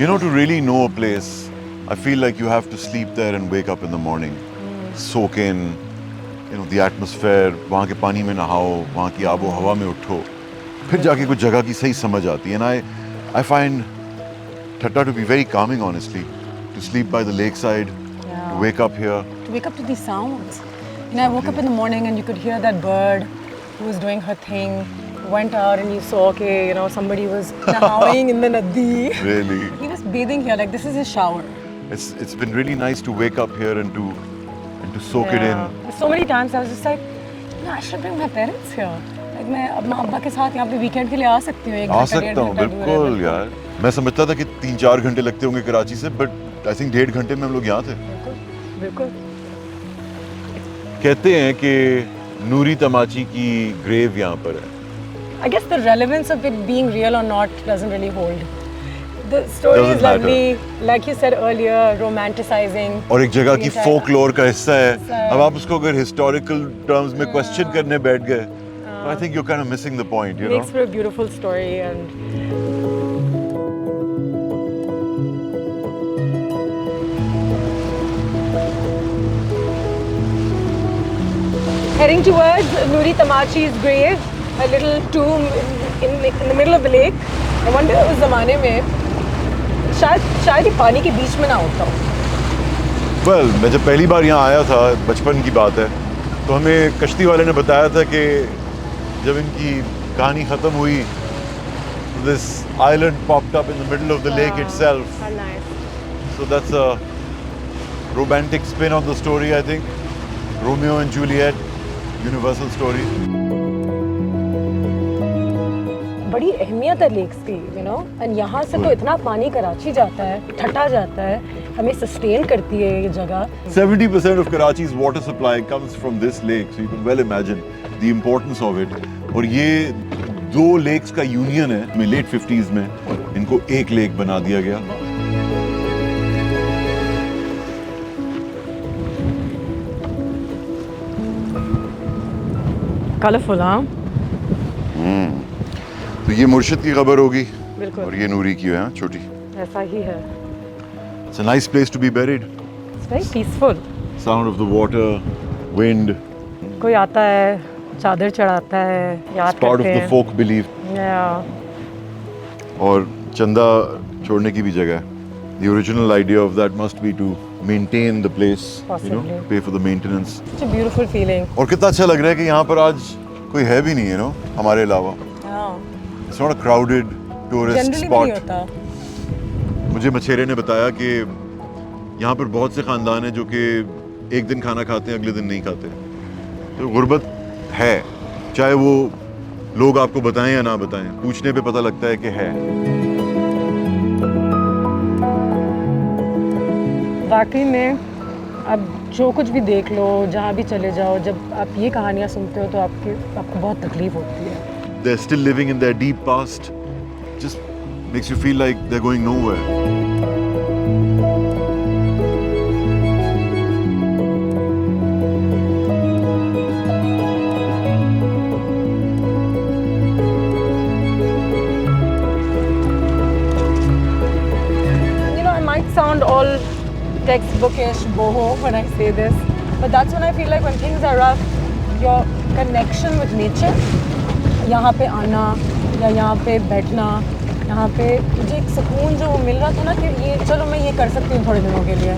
You know, to really know a place, I feel like you have to sleep there and wake up in the morning, soak in, you know, the atmosphere. वहाँ के पानी में नहाओ, वहाँ की आबो हवा में उठो, फिर जाके कुछ जगह की सही समझ आती है. And I find Thatta to be very calming, honestly. To sleep by the lakeside, to wake up here. To wake up to these sounds. You know, I woke up in the morning and you could hear that bird who was doing her thing. Went out and you saw, okay, you know, somebody was nahawing in the nadi. Really. He was bathing here, like this is his shower. It's been really nice to wake up here and to soak it in. So many times I was just like, no, I should bring my parents here. Like मैं अपना अब्बा के साथ यहाँ पे weekend के लिए आ सकती हूँ. आ सकता हूँ बिल्कुल यार. मैं समझता था कि 3-4 घंटे लगते होंगे कराची से, but I think 1.5 घंटे में हम लोग यहाँ थे. बिल्कुल. कहते हैं कि नूरी तमाची की ग्रेव यहाँ पर है. I guess the relevance of it being real or not doesn't really hold. The story Doesn't is lovely, matter. like you said earlier, romanticizing. और एक जगह की entire- फोकलोर का हिस्सा है. है. अब आप उसको अगर हिस्टोरिकल टर्म्स में क्वेश्चन करने बैठ गए, I think you're kind of missing the point, you know. Makes for a beautiful story and heading towards Nuri Tamachi's grave, a little tomb in the middle of the lake. I wonder उस ज़माने में शायद ये पानी के बीच में ना होता हो. Well, मैं जब पहली बार यहाँ आया था, बचपन की बात है, तो हमें कश्ती वाले ने बताया था कि जब इनकी कहानी ख़त्म हुई, this island popped up in the middle of the lake itself. How nice. So that's a romantic spin on the story, I think. Romeo and Juliet, universal story. बड़ी अहमियत है लेक्स की, you know, and यहाँ से तो इतना पानी कराची जाता है, ठट्टा जाता है, हमें सस्टेन करती है ये जगह. 70% of Karachi's water supply comes from this lake, so you can well imagine the importance of it. और ये 2 लेक्स का यूनियन है. में लेट 50s में इनको एक लेक बना दिया गया. कलरफुल, हाँ. तो ये मुर्शिद की खबर होगी बिल्कुल. और ये नूरी की है, छोटी. ऐसा ही है. It's a nice place to be buried. It's very peaceful. Sound of the water, wind. कोई आता है, चादर चढ़ाता है, याद It's part of करते the हैं. folk belief. Yeah. और चंदा छोड़ने की भी जगह है. The original idea of that must be to maintain the place, you know, Possibly. pay for the maintenance. Such a beautiful feeling. और कितना अच्छा लग रहा है कि यहाँ पर आज कोई है भी नहीं है, नो, हमारे अलावा. हाँ. It's not a crowded tourist Generally spot. नहीं होता. मुझे मछेरे ने बताया कि यहाँ पर बहुत से खानदान हैं जो कि एक दिन खाना खाते हैं, अगले दिन नहीं खाते. तो गुर्बत है, चाहे वो लोग आपको बताएं या ना बताएं, पूछने पे पता लगता है कि है. वाकई में अब जो कुछ भी देख लो, जहाँ भी चले जाओ, जब आप ये कहानियाँ सुनते हो तो आपको बहुत तकलीफ होती है. They're still living in their deep past. Just makes you feel like they're going nowhere. You know, I might sound all textbookish, boho when I say this, but that's when I feel like when things are rough, your connection with nature, यहाँ पे आना या यहाँ पे बैठना, यहाँ पे मुझे एक सुकून जो मिल रहा था ना कि ये चलो मैं ये कर सकती हूँ थोड़े दिनों के लिए.